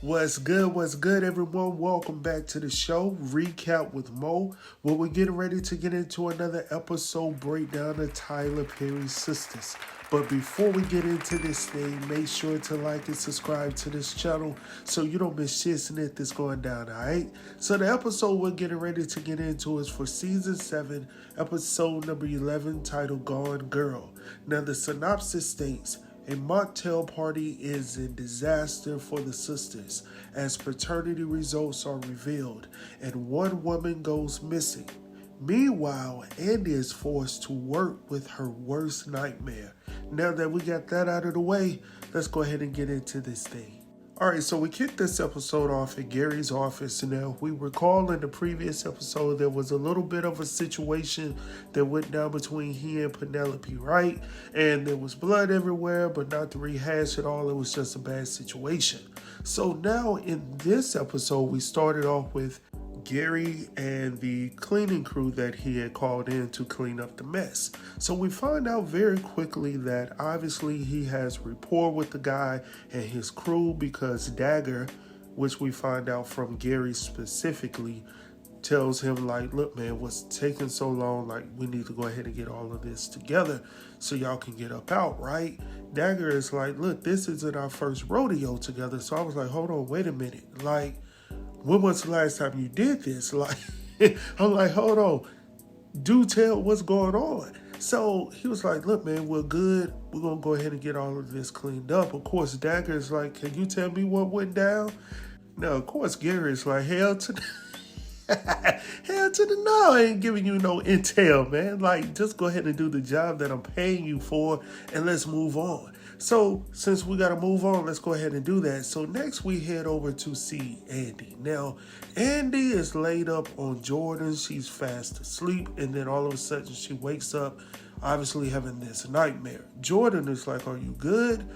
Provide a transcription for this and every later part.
What's good, everyone? Welcome back to the show, Recap with Mo, where we're getting ready to get into another episode breakdown of Tyler Perry's Sistas. But before we get into this thing, make sure to like and subscribe to this channel so you don't miss shit snit that's going down, alright? So the episode we're getting ready to get into is for Season 7, Episode number 11, titled Gone Girl. Now the synopsis states, a mocktail party is a disaster for the sisters as paternity results are revealed and one woman goes missing. Meanwhile, Andy is forced to work with her worst nightmare. Now that we got that out of the way, let's go ahead and get into this thing. Alright, so we kicked this episode off at Gary's office. Now, we recall in the previous episode there was a little bit of a situation that went down between he and Penelope, right? And there was blood everywhere, but not to rehash it all, it was just a bad situation. So now in this episode, we started off with Gary and the cleaning crew that he had called in to clean up the mess. So we find out very quickly that obviously he has rapport with the guy and his crew because Dagger, which we find out from Gary specifically, tells him like, look man, what's taking so long? Like, we need to go ahead and get all of this together so y'all can get up out, right? Dagger is like, look, this isn't our first rodeo together. So I was like, hold on, wait a minute. Like, when was the last time you did this? Like, I'm like, hold on. Do tell what's going on. So he was like, look, man, we're good. We're going to go ahead and get all of this cleaned up. Of course, Dagger is like, can you tell me what went down? Now, of course, Gary is like, hell to the no, I ain't giving you no intel, man. Like, just go ahead and do the job that I'm paying you for and let's move on. So, since we got to move on, let's go ahead and do that. So, next we head over to see Andy. Now, Andy is laid up on Jordan. She's fast asleep. And then all of a sudden, she wakes up, obviously having this nightmare. Jordan is like, are you good?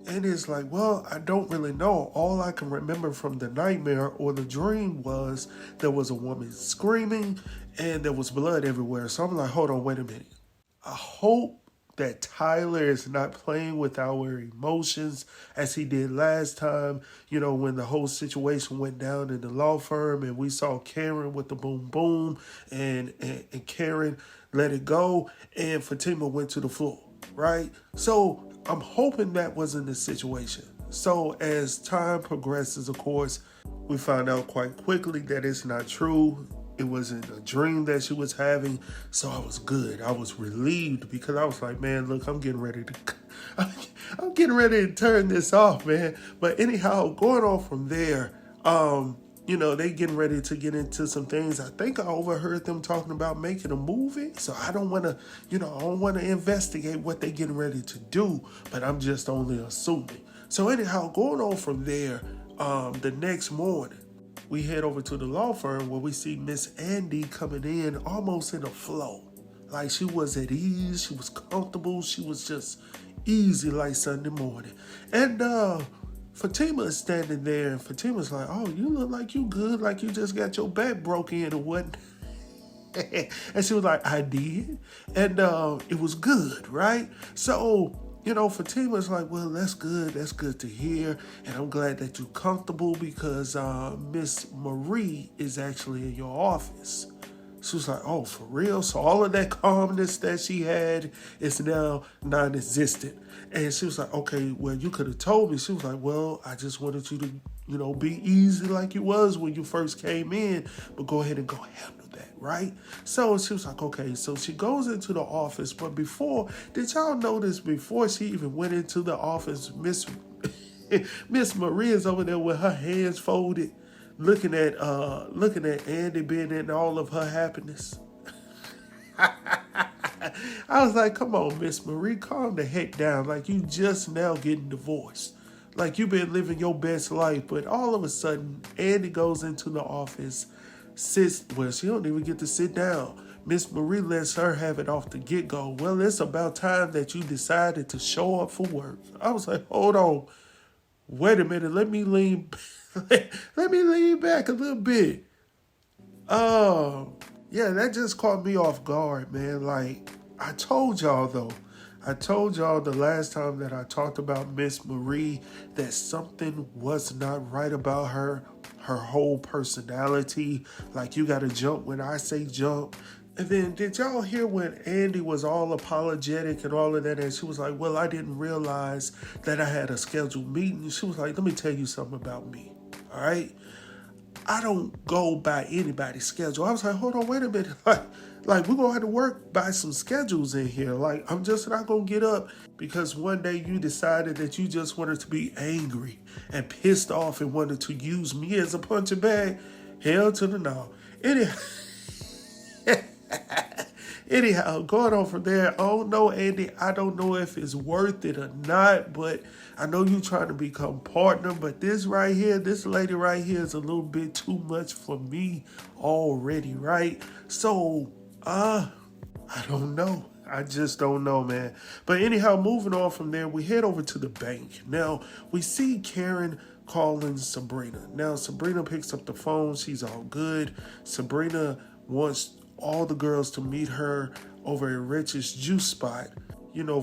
And it's like, well, I don't really know. All I can remember from the nightmare or the dream was there was a woman screaming and there was blood everywhere. So I'm like, hold on, wait a minute. I hope that Tyler is not playing with our emotions as he did last time, you know, when the whole situation went down in the law firm and we saw Karen with the boom boom and Karen let it go and Fatima went to the floor, right? So I'm hoping that wasn't the situation. So as time progresses, of course, we found out quite quickly that it's not true. It wasn't a dream that she was having. So I was good. I was relieved because I was like, man, look, I'm getting ready to turn this off, man. But anyhow, going on from there, you know, they getting ready to get into some things. I think I overheard them talking about making a movie. So I don't want to, I don't want to investigate what they getting ready to do, but I'm just only assuming. So anyhow, going on from there, the next morning, we head over to the law firm where we see Miss Andy coming in almost in a flow. Like she was at ease, she was comfortable, she was just easy like Sunday morning. And Fatima is standing there, and Fatima's like, oh, you look like you good, like you just got your back broke in or what? And she was like, I did. And it was good, right? So, Fatima's like, well, that's good to hear. And I'm glad that you're comfortable because Miss Marie is actually in your office. She was like, oh, for real? So all of that calmness that she had is now non-existent. And she was like, okay, well, you could have told me. She was like, well, I just wanted you to, be easy like you was when you first came in, but go ahead and go handle that, right? So she was like, okay. So she goes into the office, but did y'all notice before she even went into the office, Miss Marie is over there with her hands folded, looking at Andy being in all of her happiness. I was like, come on, Miss Marie, calm the heck down. Like, you just now getting divorced. Like, you've been living your best life. But all of a sudden, Andy goes into the office, she don't even get to sit down. Miss Marie lets her have it off the get-go. Well, it's about time that you decided to show up for work. I was like, hold on. Wait a minute. Let me lean back a little bit. Yeah, that just caught me off guard, man. Like, I told y'all, though. I told y'all the last time that I talked about Miss Marie that something was not right about her whole personality. Like, you gotta jump when I say jump. And then, did y'all hear when Andy was all apologetic and all of that? And she was like, well, I didn't realize that I had a scheduled meeting. She was like, let me tell you something about me. All right? I don't go by anybody's schedule. I was like, hold on, wait a minute. Like we're going to have to work by some schedules in here. Like, I'm just not going to get up because one day you decided that you just wanted to be angry and pissed off and wanted to use me as a punching bag. Hell to the no. Anyhow, going on from there, oh no, Andy, I don't know if it's worth it or not, but I know you're trying to become partner, but this right here, this lady right here is a little bit too much for me already, right? So, I don't know. I just don't know, man. But anyhow, moving on from there, we head over to the bank. Now, we see Karen calling Sabrina. Now, Sabrina picks up the phone. She's all good. Sabrina wants all the girls to meet her over at Rich's juice spot,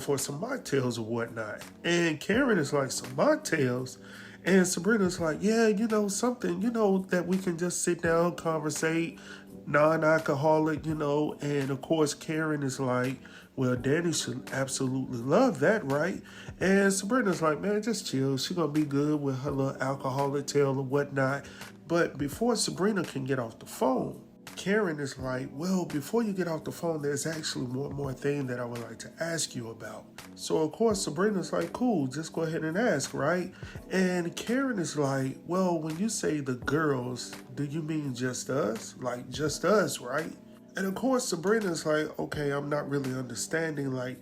for some mocktails or whatnot. And Karen is like, some mocktails? And Sabrina's like, yeah, something, that we can just sit down, conversate, non-alcoholic, and of course Karen is like, well, Danny should absolutely love that, right? And Sabrina's like, man, just chill. She's going to be good with her little alcoholic tale or whatnot. But before Sabrina can get off the phone, Karen is like, well, before you get off the phone, there's actually one more thing that I would like to ask you about. So, of course, Sabrina's like, cool, just go ahead and ask, right? And Karen is like, well, when you say the girls, do you mean just us? Like, just us, right? And, of course, Sabrina's like, okay, I'm not really understanding, like,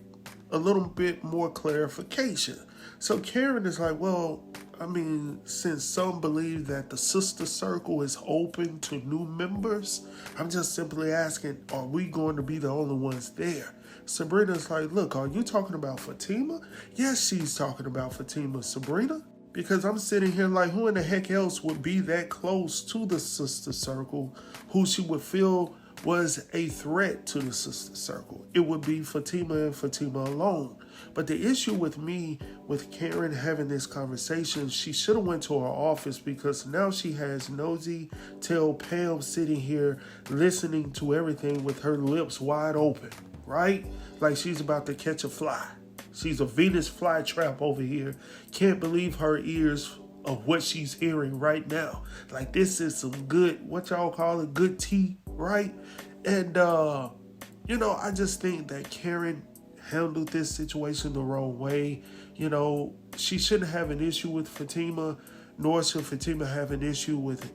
a little bit more clarification. So Karen is like, well, I mean, since some believe that the sister circle is open to new members, I'm just simply asking, are we going to be the only ones there? Sabrina's like, look, are you talking about Fatima? Yes, she's talking about Fatima. Sabrina? Because I'm sitting here like, who in the heck else would be that close to the sister circle who she would feel was a threat to the sister circle? It would be Fatima and Fatima alone. But the issue with me, with Karen having this conversation, she should have went to her office, because now she has Nosy Tail Pam sitting here listening to everything with her lips wide open, right? Like she's about to catch a fly. She's a Venus flytrap over here. Can't believe her ears of what she's hearing right now. Like, this is some good, what y'all call it, good tea, right? And, I just think that Karen handled this situation the wrong way. She shouldn't have an issue with Fatima, nor should Fatima have an issue with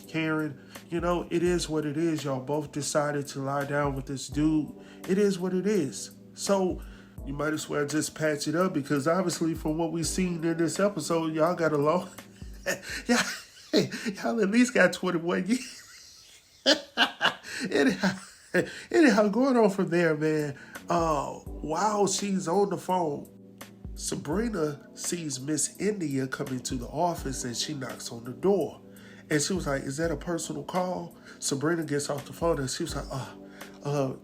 Karen. It is what it is. Y'all both decided to lie down with this dude. It is what it is. So you might as well just patch it up, because obviously from what we've seen in this episode, y'all got along. Y'all at least got 21 years. Anyhow, going on from there, man. While she's on the phone, Sabrina sees Miss India coming to the office, and she knocks on the door. And she was like, is that a personal call? Sabrina gets off the phone, and she was like,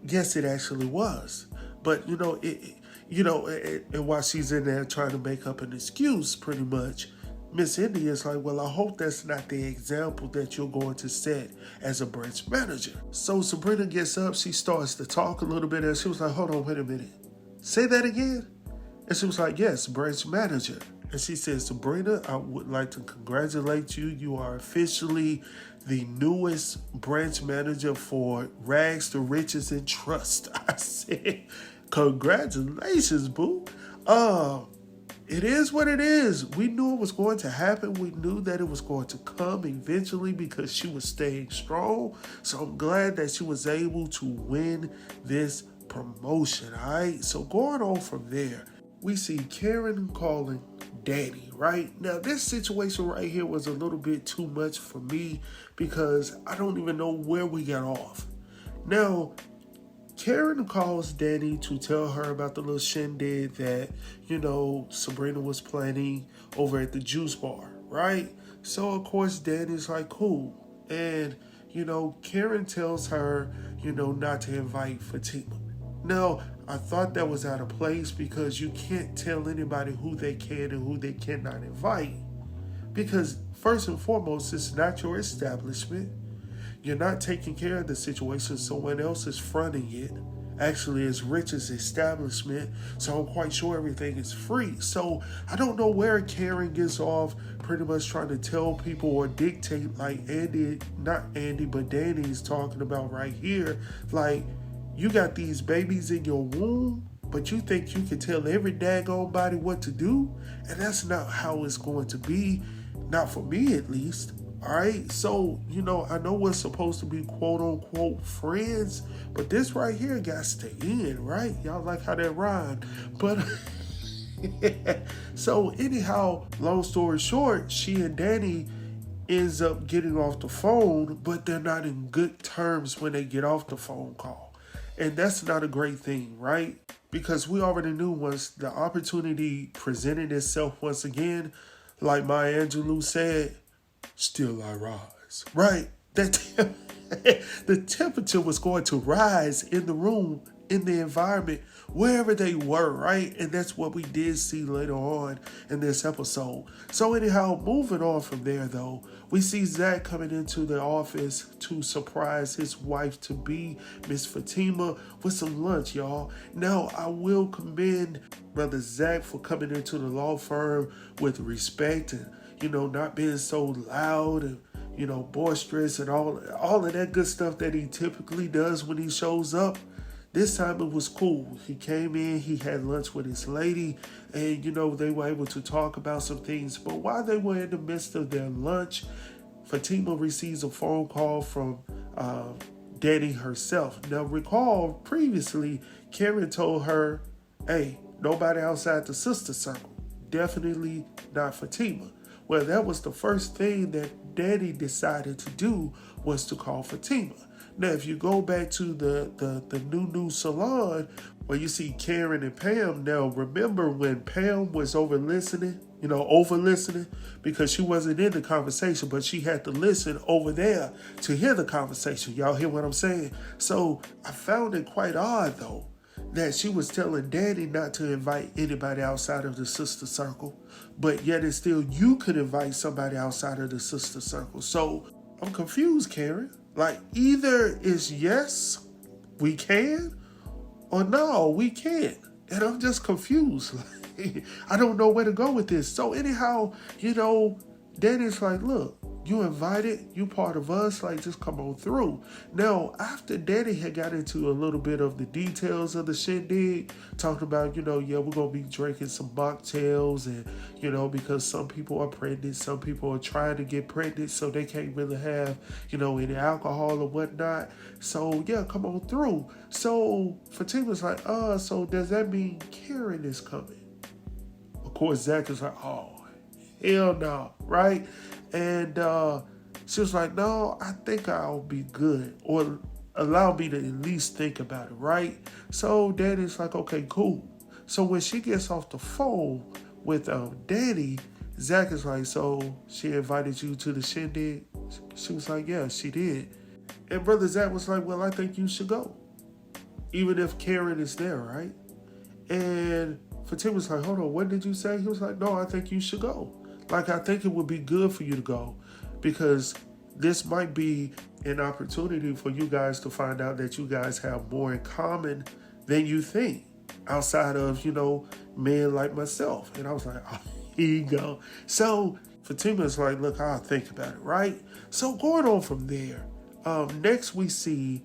yes, it actually was. But, and while she's in there trying to make up an excuse, pretty much, Miss India is like, well, I hope that's not the example that you're going to set as a branch manager. So Sabrina gets up, she starts to talk a little bit, and she was like, hold on, wait a minute. Say that again? And she was like, yes, branch manager. And she says, Sabrina, I would like to congratulate you. You are officially the newest branch manager for Rags to Riches and Trust. I said, congratulations, boo. It is what it is. We knew it was going to happen. We knew that it was going to come eventually, because she was staying strong. So I'm glad that she was able to win this promotion, all right? So going on from there, we see Karen calling Danny, right? Now, this situation right here was a little bit too much for me, because I don't even know where we got off. Now, Karen calls Danny to tell her about the little shindig that, Sabrina was planning over at the juice bar, right? So, of course, Danny's like, cool. And, Karen tells her, not to invite Fatima. Now, I thought that was out of place because you can't tell anybody who they can and who they cannot invite. Because, first and foremost, it's not your establishment. You're not taking care of the situation, someone else is fronting it. Actually, it's Rich's establishment, so I'm quite sure everything is free. So I don't know where Karen gets off pretty much trying to tell people or dictate, like not Andy, but Danny's talking about right here. Like, you got these babies in your womb, but you think you can tell every daggone body what to do? And that's not how it's going to be, not for me at least. All right, so, I know we're supposed to be quote unquote friends, but this right here got to end, right? Y'all like how that rhymed. But so anyhow, long story short, she and Danny ends up getting off the phone, but they're not in good terms when they get off the phone call. And that's not a great thing, right? Because we already knew once the opportunity presented itself once again, like Maya Angelou said, still I rise, right? The temperature was going to rise in the room, in the environment, wherever they were, right? And that's what we did see later on in this episode. So anyhow, moving on from there though, we see Zach coming into the office to surprise his wife-to-be, Miss Fatima, with some lunch, y'all. Now, I will commend Brother Zach for coming into the law firm with respect and not being so loud and, boisterous and all of that good stuff that he typically does when he shows up. This time it was cool. He came in, he had lunch with his lady, and, they were able to talk about some things. But while they were in the midst of their lunch, Fatima receives a phone call from Danny herself. Now, recall previously, Karen told her, hey, nobody outside the sister circle. Definitely not Fatima. Well, that was the first thing that Danny decided to do, was to call Fatima. Now, if you go back to the new salon where you see Karen and Pam, now remember when Pam was over listening, because she wasn't in the conversation, but she had to listen over there to hear the conversation. Y'all hear what I'm saying? So I found it quite odd, though, that she was telling Danny not to invite anybody outside of the sister circle, but yet it's still you could invite somebody outside of the sister circle. So I'm confused, Karen. Like, either it's yes, we can, or no, we can't. And I'm just confused. I don't know where to go with this. So anyhow, Danny's like, look, you invited, you part of us, like, just come on through. Now, after Danny had got into a little bit of the details of the shindig, talking about, we're going to be drinking some mocktails and, because some people are pregnant, some people are trying to get pregnant, so they can't really have, any alcohol or whatnot. So, yeah, come on through. So, Fatima's like, so does that mean Karen is coming? Of course, Zach is like, oh, hell no, right? And she was like, no, I think I'll be good, or allow me to at least think about it, right? So Danny's like, okay, cool. So when she gets off the phone with Danny, Zach is like, so she invited you to the shindig? She was like, yeah, she did. And Brother Zach was like, well, I think you should go, even if Karen is there, right? And Fatima was like, hold on, what did you say? He was like, no, I think you should go. Like, I think it would be good for you to go, because this might be an opportunity for you guys to find out that you guys have more in common than you think, outside of, men like myself. And I was like, oh, here you go. So Fatima's like, look, I'll think about it, right? So going on from there, next we see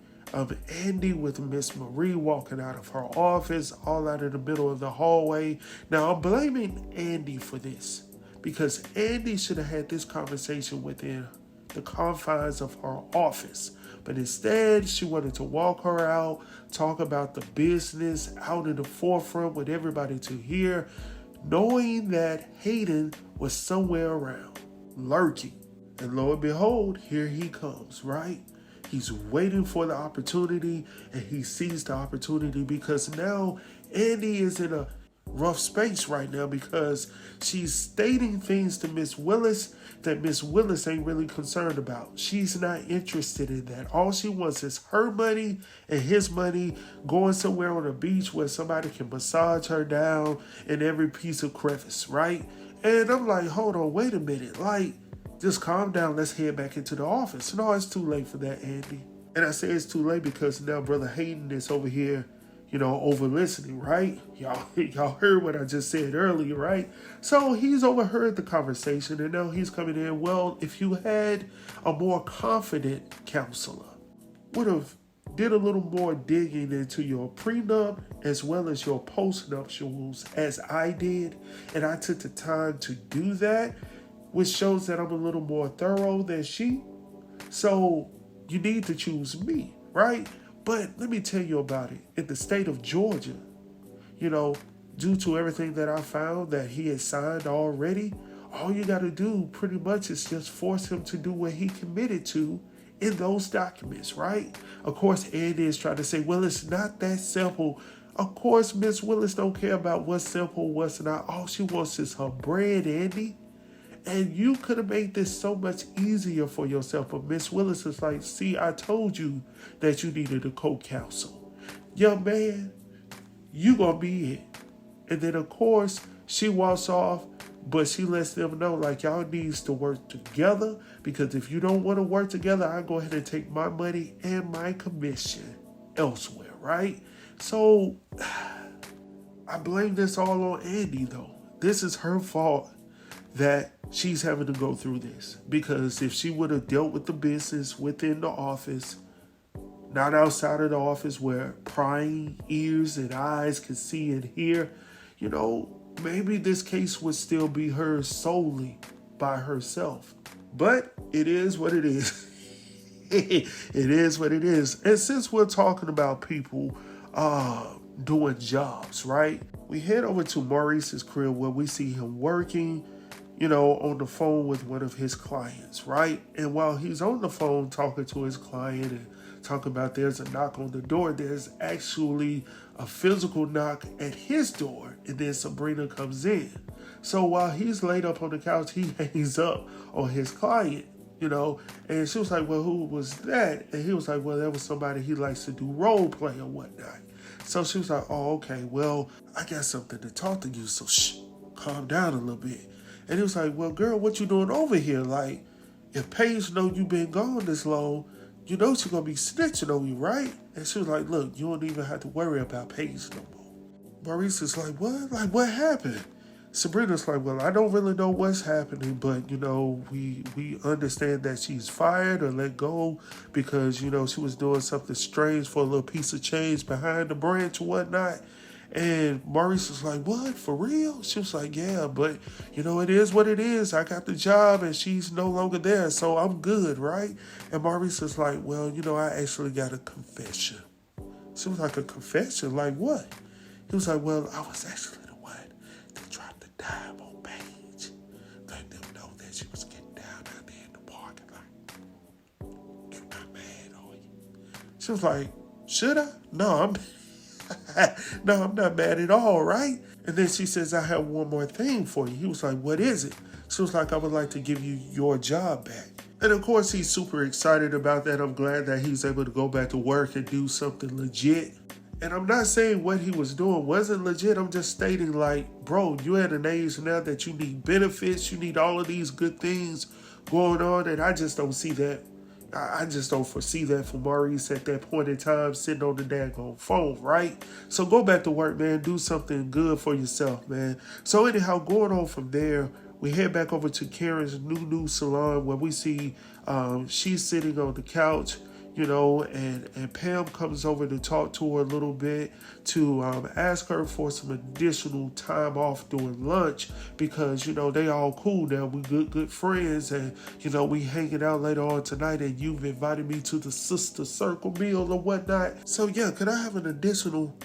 Andy with Miss Marie walking out of her office, all out in the middle of the hallway. Now, I'm blaming Andy for this, because Andy should have had this conversation within the confines of her office. But instead, she wanted to walk her out, talk about the business out in the forefront with everybody to hear, knowing that Hayden was somewhere around, lurking. And lo and behold, here he comes, right? He's waiting for the opportunity, and he sees the opportunity because now Andy is in a rough space right now because she's stating things to Miss Willis that Miss Willis ain't really concerned about. She's not interested in that. All she wants is her money and his money, going somewhere on a beach where somebody can massage her down in every piece of crevice, right? And I'm like, hold on, wait a minute. Like, just calm down. Let's head back into the office. No, it's too late for that, Andy. And I say it's too late because now Brother Hayden is over here, over listening, right? Y'all heard what I just said earlier, right? So he's overheard the conversation and now he's coming in. Well, if you had a more confident counselor, would have did a little more digging into your prenup as well as your postnuptials as I did, and I took the time to do that, which shows that I'm a little more thorough than she. So you need to choose me, right? But let me tell you about it. In the state of Georgia, due to everything that I found that he had signed already, all you got to do pretty much is just force him to do what he committed to in those documents, right? Of course, Andy is trying to say, well, it's not that simple. Of course, Miss Willis don't care about what's simple, what's not. All she wants is her bread, Andy. And you could have made this so much easier for yourself. But Miss Willis is like, see, I told you that you needed a co-counsel. Young man, you gonna be it. And then, of course, she walks off, but she lets them know, like, y'all needs to work together. Because if you don't want to work together, I'll go ahead and take my money and my commission elsewhere, right? So, I blame this all on Andy, though. This is her fault that she's having to go through this, because if she would have dealt with the business within the office, not outside of the office where prying ears and eyes can see and hear, maybe this case would still be hers solely by herself. But it is what it is. It is what it is. And since we're talking about people doing jobs, right? We head over to Maurice's crib where we see him working, on the phone with one of his clients, right? And while he's on the phone talking to his client and talking about there's a knock on the door, there's actually a physical knock at his door, and then Sabrina comes in. So while he's laid up on the couch, he hangs up on his client, and she was like, well, who was that? And he was like, well, that was somebody he likes to do role play or whatnot. So she was like, oh, okay, well, I got something to talk to you, so shh, calm down a little bit. And he was like, well, girl, what you doing over here? Like, if Paige know you been gone this long, she's going to be snitching on you, right? And she was like, look, you don't even have to worry about Paige no more. Maurice is like, what? Like, what happened? Sabrina's like, well, I don't really know what's happening, but, we understand that she's fired or let go because, she was doing something strange for a little piece of change behind the branch or whatnot. And Maurice was like, what, for real? She was like, yeah, but, it is what it is. I got the job and she's no longer there, so I'm good, right? And Maurice was like, well, I actually got a confession. She was like, a confession? Like what? He was like, well, I was actually the one that dropped the dime on Paige. Let them know that she was getting down out there in the parking lot. You're not mad, are you? She was like, should I? No, I'm not mad at all, right? And then she says, I have one more thing for you. He was like, what is it? She was like, I would like to give you your job back. And of course, he's super excited about that. I'm glad that he's able to go back to work and do something legit. And I'm not saying what he was doing wasn't legit. I'm just stating like, bro, you're at an age now that you need benefits. You need all of these good things going on. And I just don't see that. I just don't foresee that for Maurice at that point in time, sitting on the daggone phone, right? So go back to work, man. Do something good for yourself, man. So anyhow, going on from there, we head back over to Karen's new salon where we see she's sitting on the couch, and Pam comes over to talk to her a little bit to ask her for some additional time off during lunch because, they all cool now. We good friends and, we hanging out later on tonight and you've invited me to the sister circle meal or whatnot. So, yeah, could I have an additional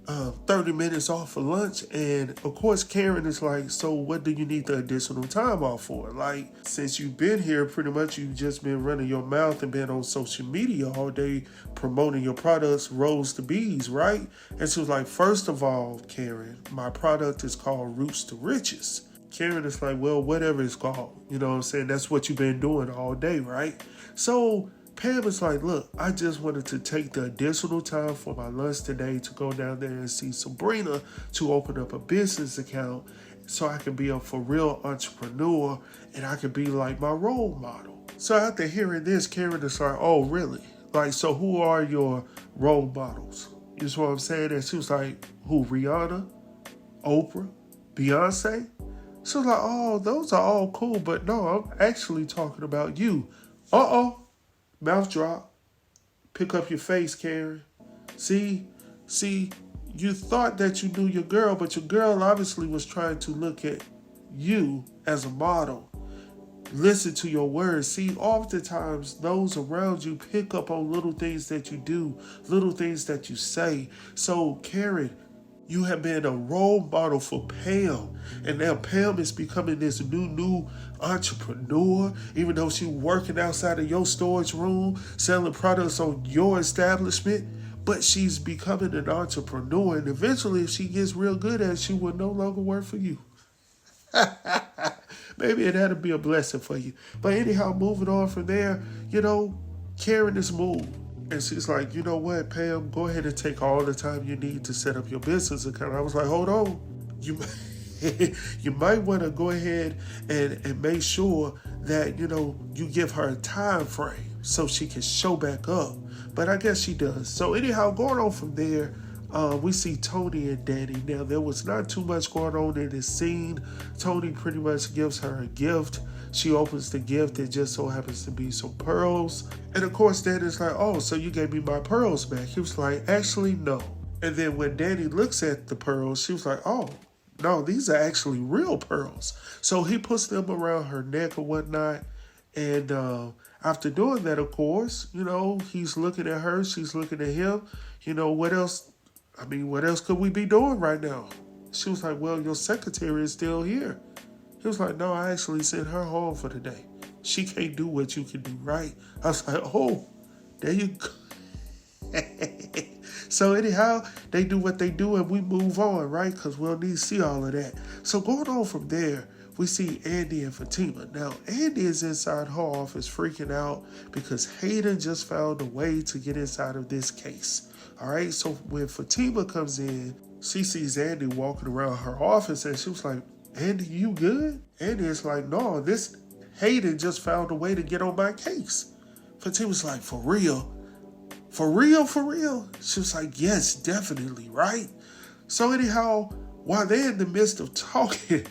30 minutes off for lunch. And of course, Karen is like, so what do you need the additional time off for? Like, since you've been here, pretty much you've just been running your mouth and been on social media all day promoting your products, Rose to Bees, right? And she was like, first of all, Karen, my product is called Roots to Riches. Karen is like, well, whatever it's called. You know what I'm saying? That's what you've been doing all day, right? So Pam is like, look, I just wanted to take the additional time for my lunch today to go down there and see Sabrina to open up a business account so I can be a for real entrepreneur and I can be like my role model. So after hearing this, Karen is like, oh, really? Like, so who are your role models? You know what I'm saying? And she was like, who, Rihanna, Oprah, Beyonce? She was like, oh, those are all cool, but no, I'm actually talking about you. Uh-oh. Mouth drop. Pick up your face, Karen. See, you thought that you knew your girl, but your girl obviously was trying to look at you as a model. Listen to your words. See, oftentimes those around you pick up on little things that you do, little things that you say. So, Karen, you have been a role model for Pam. And now Pam is becoming this new entrepreneur, even though she's working outside of your storage room, selling products on your establishment. But she's becoming an entrepreneur. And eventually, if she gets real good at it, she will no longer work for you. Maybe that'll be a blessing for you. But anyhow, moving on from there, Karen is moved. And she's like, you know what, Pam, go ahead and take all the time you need to set up your business account. I was like, hold on. You might want to go ahead and make sure that, you give her a time frame so she can show back up. But I guess she does. So anyhow, going on from there, we see Tony and Danny. Now, there was not too much going on in this scene. Tony pretty much gives her a gift. She opens the gift. It just so happens to be some pearls. And of course, Danny's like, oh, so you gave me my pearls back. He was like, actually, no. And then when Danny looks at the pearls, she was like, oh, no, these are actually real pearls. So he puts them around her neck or whatnot. And after doing that, of course, he's looking at her. She's looking at him. What else? What else could we be doing right now? She was like, well, your secretary is still here. He was like, no, I actually sent her home for the day. She can't do what you can do, right? I was like, oh, there you go. So anyhow, they do what they do and we move on, right? Because we'll need to see all of that. So going on from there, we see Andy and Fatima. Now, Andy is inside her office freaking out because Hayden just found a way to get inside of this case. All right, so when Fatima comes in, she sees Andy walking around her office and she was like, Andy, you good? Andy is like, no, this Hayden just found a way to get on my case. Fatima's like, for real? For real, for real? She was like, yes, definitely, right? So anyhow, while they're in the midst of talking,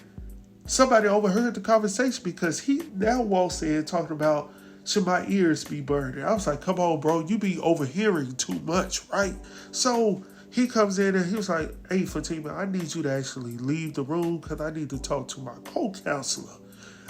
somebody overheard the conversation because he now walks in talking about, should my ears be burning? I was like, come on, bro, you be overhearing too much, right? So he comes in and he was like, hey, Fatima, I need you to actually leave the room because I need to talk to my co-counselor.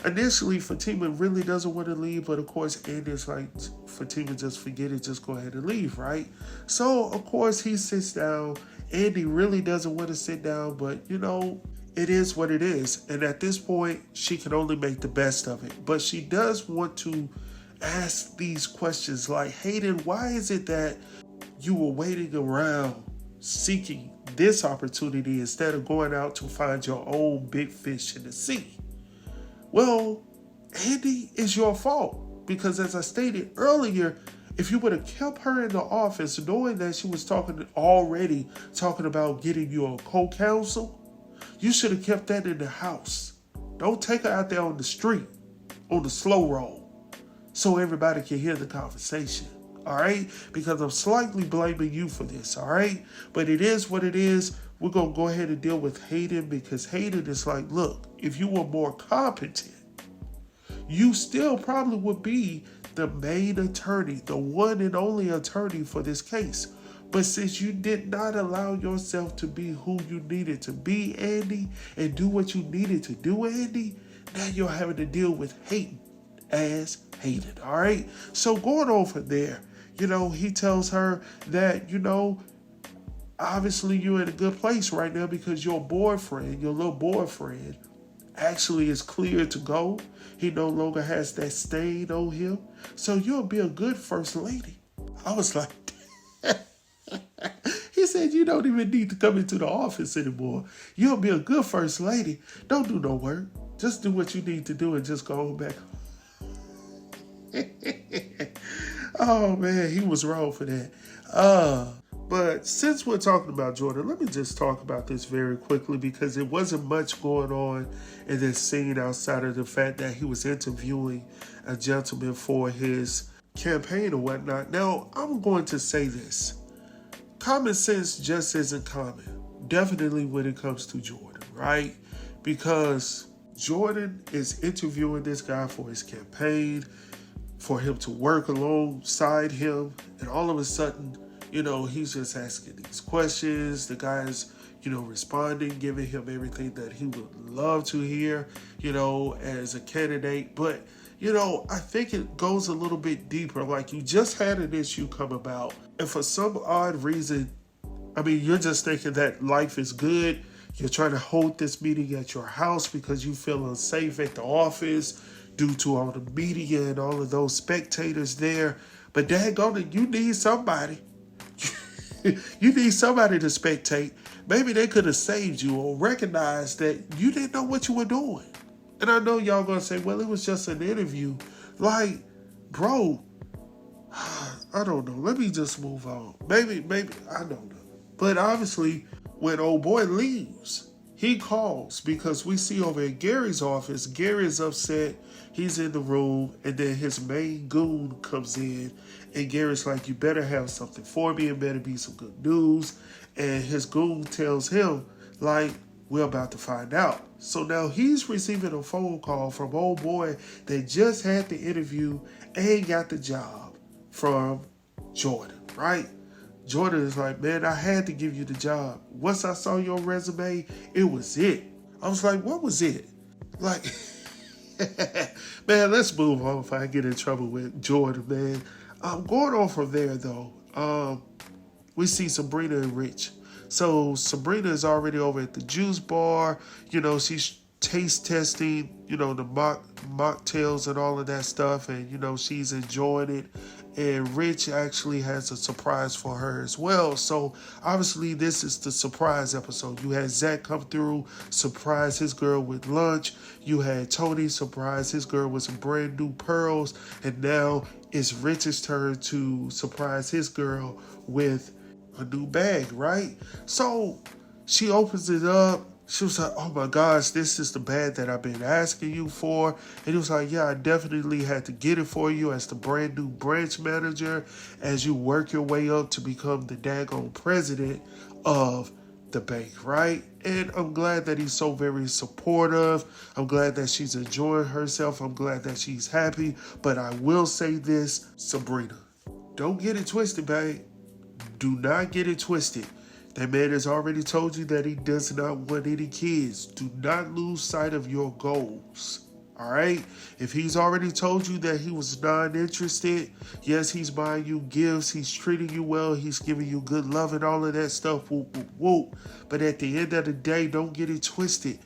Initially, Fatima really doesn't want to leave, but of course, Andy's like, Fatima, just forget it, just go ahead and leave, right? So, of course, he sits down. Andy really doesn't want to sit down, but, it is what it is. And at this point, she can only make the best of it. But she does want to ask these questions like, Hayden, why is it that you were waiting around seeking this opportunity instead of going out to find your own big fish in the sea? Well, Andy, it's your fault because as I stated earlier, if you would have kept her in the office knowing that she was already talking about getting you a co-counsel, you should have kept that in the house. Don't take her out there on the street, on the slow roll, so everybody can hear the conversation, all right? Because I'm slightly blaming you for this, all right? But it is what it is. We're going to go ahead and deal with Hayden because Hayden is like, look, if you were more competent, you still probably would be the main attorney, the one and only attorney for this case. But since you did not allow yourself to be who you needed to be, Andy, and do what you needed to do, Andy, now you're having to deal with Hayden as Hayden, all right? So going on from there, he tells her that, obviously you're in a good place right now because your boyfriend, your little boyfriend, actually is clear to go. He no longer has that stain on him. So you'll be a good first lady. I was like, he said, you don't even need to come into the office anymore. You'll be a good first lady. Don't do no work. Just do what you need to do and just go on back. Oh man, he was wrong for that. But since we're talking about Jordan, let me just talk about this very quickly because it wasn't much going on in this scene outside of the fact that he was interviewing a gentleman for his campaign or whatnot. Now, I'm going to say this. Common sense just isn't common. Definitely when it comes to Jordan, right? Because Jordan is interviewing this guy for his campaign, for him to work alongside him, and all of a sudden, he's just asking these questions. The guy's, responding, giving him everything that he would love to hear, as a candidate. But, I think it goes a little bit deeper. Like, you just had an issue come about, and for some odd reason, you're just thinking that life is good. You're trying to hold this meeting at your house because you feel unsafe at the office due to all the media and all of those spectators there. But daggone it, you need somebody. You need somebody to spectate. Maybe they could have saved you or recognized that you didn't know what you were doing. And I know y'all gonna say, well, it was just an interview. Like, bro, I don't know. Let me just move on. Maybe, I don't know. But obviously, when old boy leaves, he calls because we see over at Gary's office, Gary's upset. He's in the room, and then his main goon comes in, and Gary's like, you better have something for me. It better be some good news. And his goon tells him, like, we're about to find out. So now he's receiving a phone call from old boy that just had the interview and got the job from Jordan, right? Jordan is like, man, I had to give you the job. Once I saw your resume, it was it. I was like, what was it? Like, man, let's move on if I get in trouble with Jordan, man. Going on from there, though, we see Sabrina and Rich. So Sabrina is already over at the juice bar. She's taste testing, the mocktails and all of that stuff. And, she's enjoying it. And Rich actually has a surprise for her as well. So obviously this is the surprise episode. You had Zach come through, surprise his girl with lunch. You had Tony surprise his girl with some brand new pearls. And now it's Rich's turn to surprise his girl with a new bag, right? So she opens it up. She was like, oh my gosh, this is the bag that I've been asking you for. And he was like, yeah, I definitely had to get it for you as the brand new branch manager as you work your way up to become the daggone president of the bank, right? And I'm glad that he's so very supportive. I'm glad that she's enjoying herself. I'm glad that she's happy. But I will say this, Sabrina, don't get it twisted, babe. Do not get it twisted. That man has already told you that he does not want any kids. Do not lose sight of your goals. All right? If he's already told you that he was not interested, yes, he's buying you gifts. He's treating you well. He's giving you good love and all of that stuff. Whoop, whoop, whoop. But at the end of the day, don't get it twisted.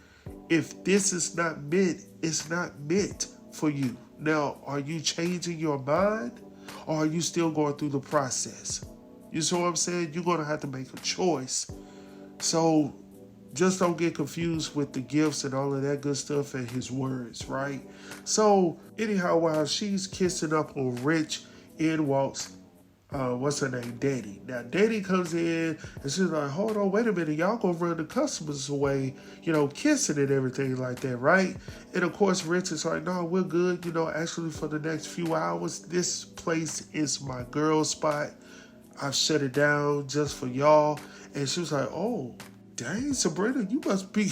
If this is not meant, it's not meant for you. Now, are you changing your mind? Or are you still going through the process? You see what I'm saying? You're going to have to make a choice. So just don't get confused with the gifts and all of that good stuff and his words, right? So anyhow, while she's kissing up on Rich, in walks, what's her name? Danny. Now, Danny comes in and she's like, hold on, wait a minute. Y'all going to run the customers away, kissing and everything like that, right? And of course, Rich is like, no, we're good. Actually for the next few hours, this place is my girl spot. I've shut it down just for y'all. And she was like, oh, dang, Sabrina, you must be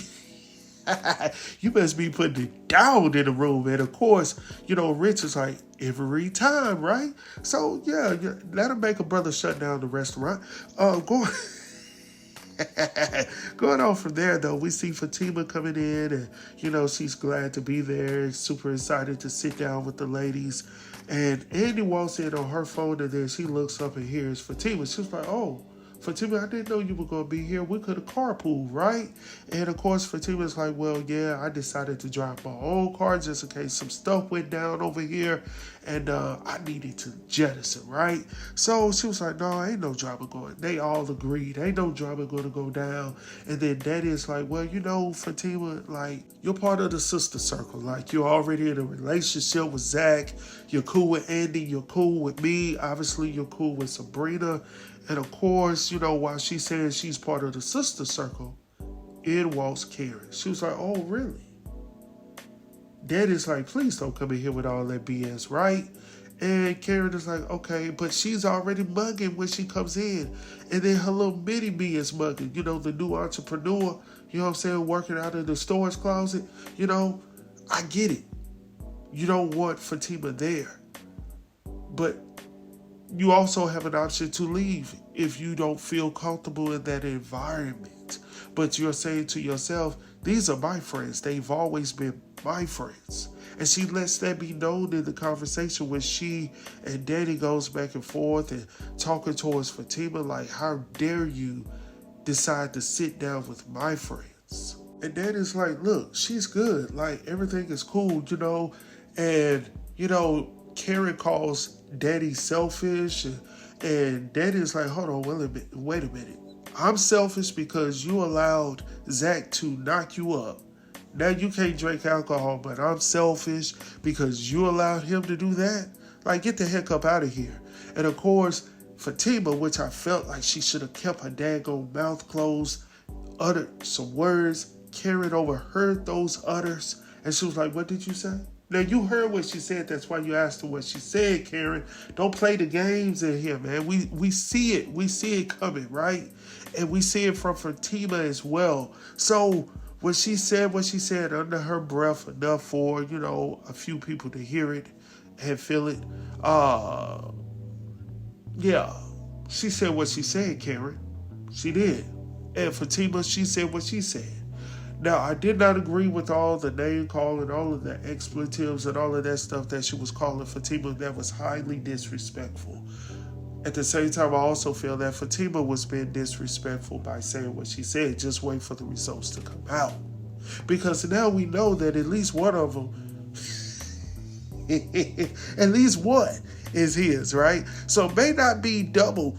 putting it down in the room. And of course, Rich is like, every time, right? So yeah, let him make a brother shut down the restaurant. Going on from there, though, we see Fatima coming in and, she's glad to be there, super excited to sit down with the ladies. And Andy walks in on her phone and then she looks up and hears Fatima. She's like, oh, Fatima, I didn't know you were going to be here. We could have carpooled, right? And of course, Fatima's like, well, yeah, I decided to drive my own car just in case some stuff went down over here. And I needed to jettison, right? So she was like, no, ain't no drama going. They all agreed. Ain't no drama going to go down. And then Daddy's like, well, you know, Fatima, like, you're part of the sister circle. Like, you're already in a relationship with Zach. You're cool with Andy. You're cool with me. Obviously, you're cool with Sabrina. And of course, you know, while she's saying she's part of the sister circle, in walks Karen. She was like, oh, really? Daddy's like, please don't come in here with all that BS, right? And Karen is like, okay, but she's already mugging when she comes in. And then her little mini me is mugging, you know, the new entrepreneur, you know what I'm saying, working out of the storage closet. You know, I get it. You don't want Fatima there. But you also have an option to leave if you don't feel comfortable in that environment. But you're saying to yourself, these are my friends. They've always been my friends. And she lets that be known in the conversation when she and Danny goes back and forth and talking towards Fatima like, how dare you decide to sit down with my friends? And Danny's like, look, she's good. Like, everything is cool, you know. And, you know, Karen calls Daddy selfish. And Daddy's like, hold on, wait a minute. I'm selfish because you allowed Zach to knock you up. Now you can't drink alcohol, but I'm selfish because you allowed him to do that? Like, get the heck up out of here. And of course, Fatima, which I felt like she should have kept her daggone mouth closed, uttered some words. Karen overheard those utters, and she was like, what did you say? Now, you heard what she said. That's why you asked her what she said, Karen. Don't play the games in here, man. We see it. We see it coming, right? And we see it from Fatima as well. So when she said what she said under her breath, enough for, you know, a few people to hear it and feel it. Yeah, she said what she said, Karen. She did. And Fatima, she said what she said. Now, I did not agree with all the name calling, all of the expletives and all of that stuff that she was calling Fatima. That was highly disrespectful. At the same time, I also feel that Fatima was being disrespectful by saying what she said. Just wait for the results to come out. Because now we know that at least one of them, at least one is his, right? So it may not be double,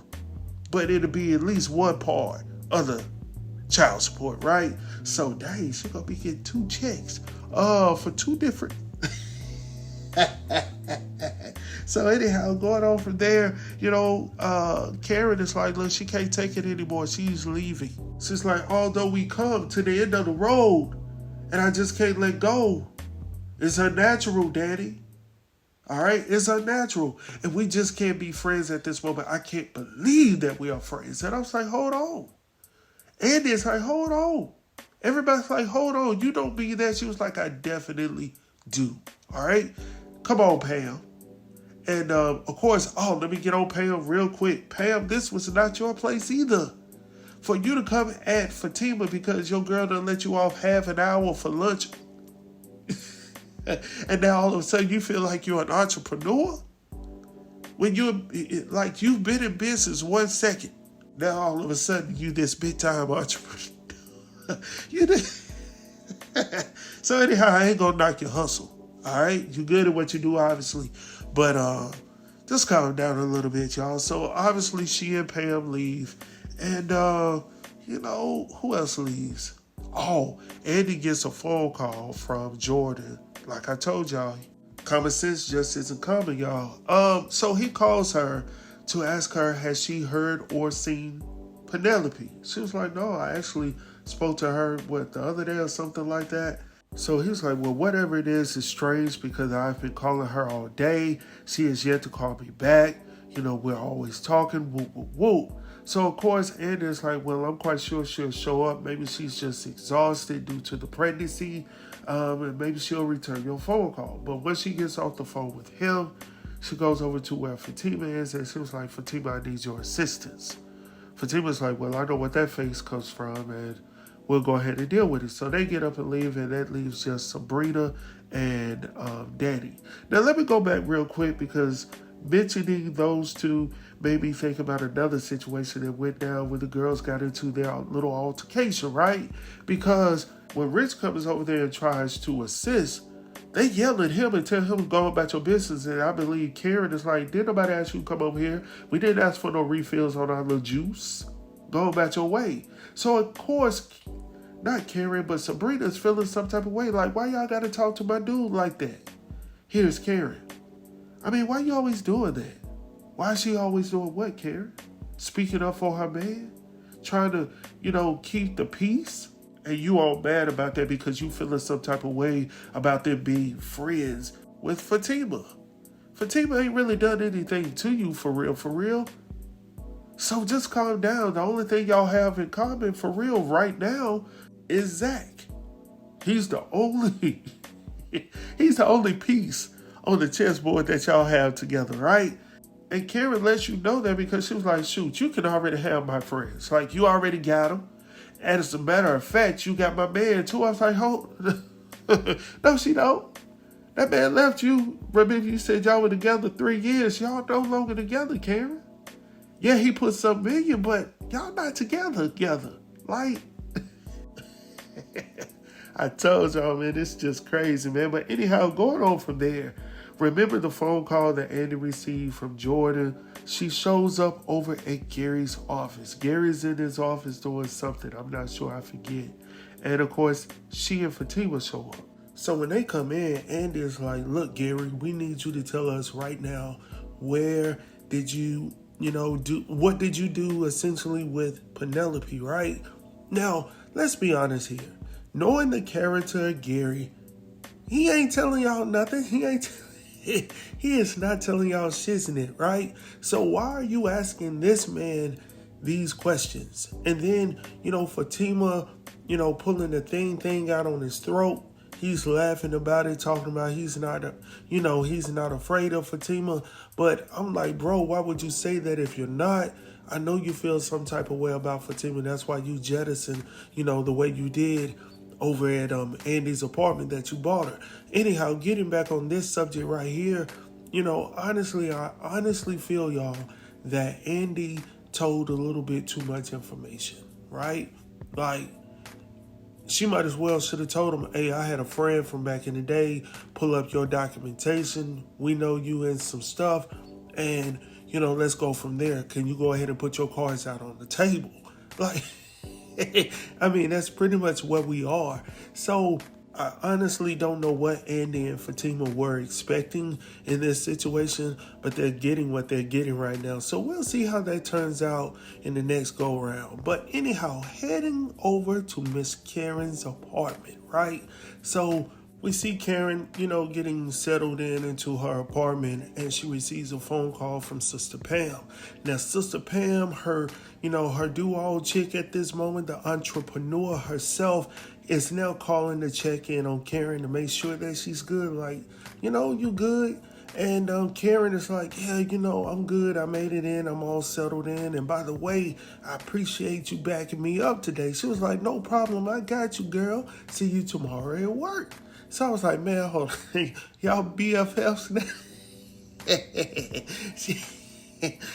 but it'll be at least one part of the child support, right? So, dang, she gonna be getting 2 checks for 2 different... So anyhow, going on from there, you know, Karen is like, look, she can't take it anymore. She's leaving. She's like, although we come to the end of the road and I just can't let go. It's unnatural, Daddy. All right? It's unnatural. And we just can't be friends at this moment. I can't believe that we are friends. And I was like, hold on. Andy's like, hold on. Everybody's like, hold on. You don't mean that. She was like, I definitely do. All right? Come on, Pam. And, of course, let me get on Pam real quick. Pam, this was not your place either. For you to come at Fatima because your girl done let you off half an hour for lunch. And now all of a sudden you feel like you're an entrepreneur? When you've been in business 1 second. Now all of a sudden you this big time entrepreneur. So anyhow, I ain't gonna knock your hustle. All right? You're good at what you do, obviously. But just calm down a little bit, y'all. So obviously she and Pam leave. And, you know, who else leaves? Oh, Andy gets a phone call from Jordan. Like I told y'all, common sense just isn't common, y'all. So he calls her to ask her, has she heard or seen Penelope? She was like, no, I actually spoke to her, the other day or something like that. So he was like, well, whatever it is strange because I've been calling her all day. She has yet to call me back. You know, we're always talking, whoop, whoop, whoop. So, of course, Andy's like, well, I'm quite sure she'll show up. Maybe she's just exhausted due to the pregnancy. And maybe she'll return your phone call. But when she gets off the phone with him, she goes over to where Fatima is. And she was like, Fatima, I need your assistance. Fatima's like, well, I know what that face comes from. And we'll go ahead and deal with it. So they get up and leave, and that leaves just Sabrina and Danny. Now, let me go back real quick because Mentioning those two made me think about another situation that went down when the girls got into their little altercation, right? Because when Rich comes over there and tries to assist, they yell at him and tell him go about your business. And I believe Karen is like, did nobody ask you to come over here? We didn't ask for no refills on our little juice. Go about your way. So of course, not Karen, but Sabrina's feeling some type of way. Like, why y'all gotta talk to my dude like that? Here's Karen. I mean, why you always doing that? Why is she always doing what, Karen? Speaking up for her man? Trying to, keep the peace? And you all mad about that because you feeling some type of way about them being friends with Fatima. Fatima ain't really done anything to you for real. So just calm down. The only thing y'all have in common for real right now is Zach. He's the only piece on the chessboard that y'all have together, right? And Karen lets you know that because she was like, shoot, you can already have my friends. Like, you already got them. And as a matter of fact, you got my man too. I was like, hold. No, she don't. That man left you. Remember you said y'all were together 3 years. Y'all no longer together, Karen. Yeah, he put something in you, but y'all not together. Like, I told y'all, man, it's just crazy, man. But anyhow, going on from there, remember the phone call that Andy received from Jordan? She shows up over at Gary's office. Gary's in his office doing something. I'm not sure. I forget. And, of course, she and Fatima show up. So when they come in, Andy is like, look, Gary, we need you to tell us right now, where did you, what did you do essentially with Penelope, right? Now, let's be honest here. Knowing the character of Gary, he ain't telling y'all nothing. He is not telling y'all shit in it, right? So why are you asking this man these questions? And then, Fatima, pulling the thing out on his throat. He's laughing about it, talking about he's not afraid of Fatima. But I'm like, bro, why would you say that if you're not? I know you feel some type of way about Fatima. That's why you jettison, the way you did over at Andy's apartment that you bought her. Anyhow, getting back on this subject right here, I honestly feel, y'all, that Andy told a little bit too much information, right? Like, she might as well should have told him, hey, I had a friend from back in the day, pull up your documentation. We know you in some stuff, and, let's go from there. Can you go ahead and put your cards out on the table? Like, I mean, that's pretty much what we are. So I honestly don't know what Andy and Fatima were expecting in this situation, but they're getting what they're getting right now. So we'll see how that turns out in the next go round. But anyhow, heading over to Miss Karen's apartment, right? So we see Karen, getting settled into her apartment, and she receives a phone call from Sister Pam. Now, Sister Pam, her do-all chick at this moment, the entrepreneur herself, is now calling to check in on Karen to make sure that she's good. Like, you good? And Karen is like, yeah, I'm good. I made it in. I'm all settled in. And by the way, I appreciate you backing me up today. She was like, no problem. I got you, girl. See you tomorrow at work. So I was like, man, hold on. Y'all BFFs now?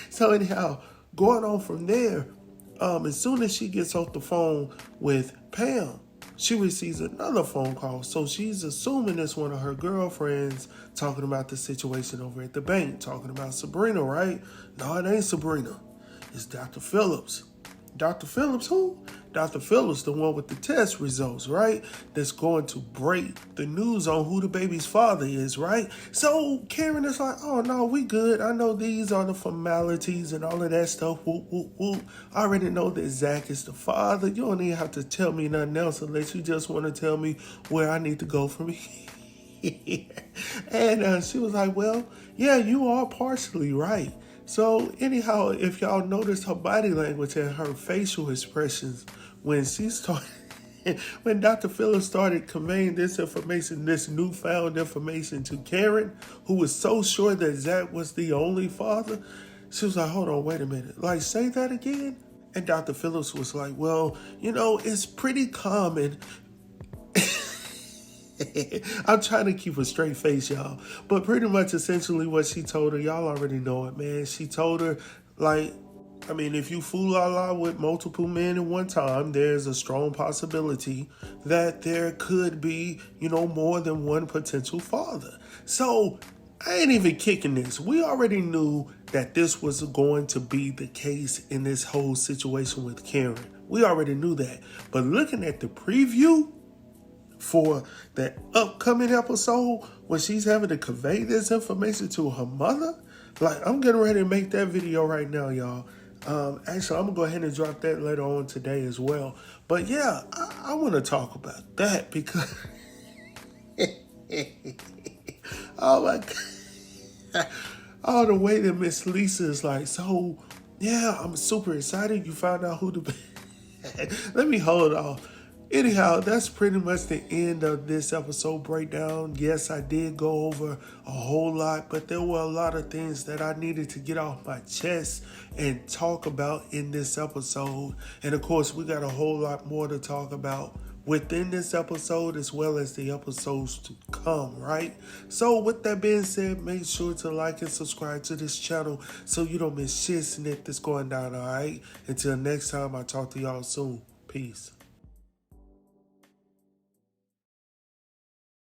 So anyhow, going on from there, as soon as she gets off the phone with Pam, she receives another phone call. So she's assuming it's one of her girlfriends talking about the situation over at the bank, talking about Sabrina, right? No, it ain't Sabrina. It's Dr. Phillips. Dr. Phillips who? Dr. Phillips, the one with the test results, right? That's going to break the news on who the baby's father is, right? So Karen is like, oh, no, we good. I know these are the formalities and all of that stuff. Whoop, whoop, whoop. I already know that Zach is the father. You don't even have to tell me nothing else unless you just want to tell me where I need to go from here. And she was like, well, yeah, you are partially right. So anyhow, if y'all noticed her body language and her facial expressions when when Dr. Phillips started conveying this information, this newfound information to Karen, who was so sure that Zach was the only father, she was like, hold on, wait a minute. Like, say that again? And Dr. Phillips was like, well, it's pretty common. I'm trying to keep a straight face, y'all. But pretty much essentially what she told her, y'all already know it, man. She told her, like, I mean, if you fool Allah with multiple men at one time, there's a strong possibility that there could be, more than one potential father. So I ain't even kicking this. We already knew that this was going to be the case in this whole situation with Karen. We already knew that. But looking at the preview for the upcoming episode when she's having to convey this information to her mother, like, I'm getting ready to make that video right now, y'all. Actually, I'm gonna go ahead and drop that later on today as well. But yeah, I want to talk about that because oh my God, oh, the way that Miss Lisa is like, so yeah, I'm super excited you found out who the let me hold off. Anyhow, that's pretty much the end of this episode breakdown. Yes, I did go over a whole lot, but there were a lot of things that I needed to get off my chest and talk about in this episode. And of course, we got a whole lot more to talk about within this episode as well as the episodes to come, right? So with that being said, make sure to like and subscribe to this channel so you don't miss shit snip that's going down, all right? Until next time, I'll talk to y'all soon. Peace.